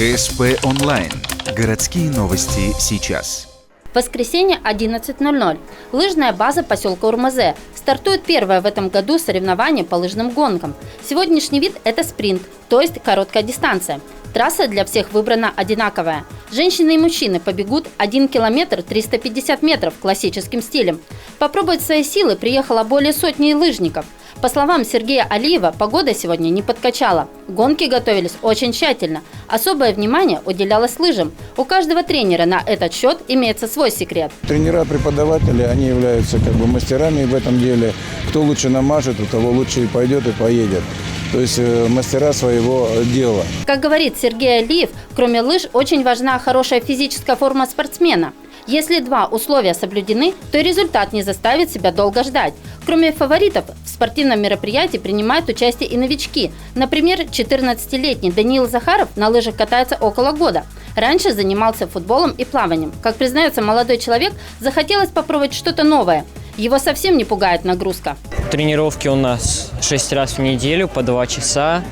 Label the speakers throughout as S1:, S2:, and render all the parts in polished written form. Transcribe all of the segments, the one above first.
S1: ГСП онлайн. Городские новости сейчас.
S2: В воскресенье 11:00. Лыжная база поселка Урмазе. Стартует первое в этом году соревнование по лыжным гонкам. Сегодняшний вид – это спринт, то есть короткая дистанция. Трасса для всех выбрана одинаковая. Женщины и мужчины побегут 1 километр 350 метров классическим стилем. Попробовать свои силы приехало более сотни лыжников. По словам Сергея Алиева, погода сегодня не подкачала. Гонки готовились очень тщательно. Особое внимание уделялось лыжам. У каждого тренера на этот счет имеется свой секрет.
S3: Тренера, преподаватели, они являются мастерами в этом деле. Кто лучше намажет, у того лучше и пойдет, и поедет. То есть мастера своего дела.
S2: Как говорит Сергей Алиев, кроме лыж очень важна хорошая физическая форма спортсмена. Если два условия соблюдены, то и результат не заставит себя долго ждать. Кроме фаворитов, в спортивном мероприятии принимают участие и новички. Например, 14-летний Даниил Захаров на лыжах катается около года. Раньше занимался футболом и плаванием. Как признается молодой человек, захотелось попробовать что-то новое. Его совсем не пугает нагрузка.
S4: Тренировки у нас 6 раз в неделю по 2 часа.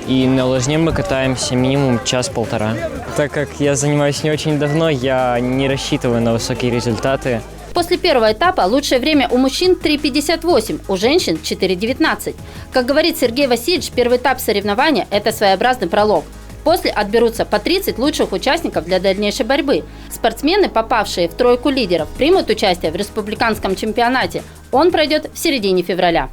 S4: И на лыжне мы катаемся минимум час-полтора. Так как я занимаюсь не очень давно, я не рассчитываю на высокие результаты.
S2: После первого этапа лучшее время у мужчин 3:58, у женщин 4:19. Как говорит Сергей Васильевич, первый этап соревнования – это своеобразный пролог. После отберутся по 30 лучших участников для дальнейшей борьбы. Спортсмены, попавшие в тройку лидеров, примут участие в республиканском чемпионате. Он пройдет в середине февраля.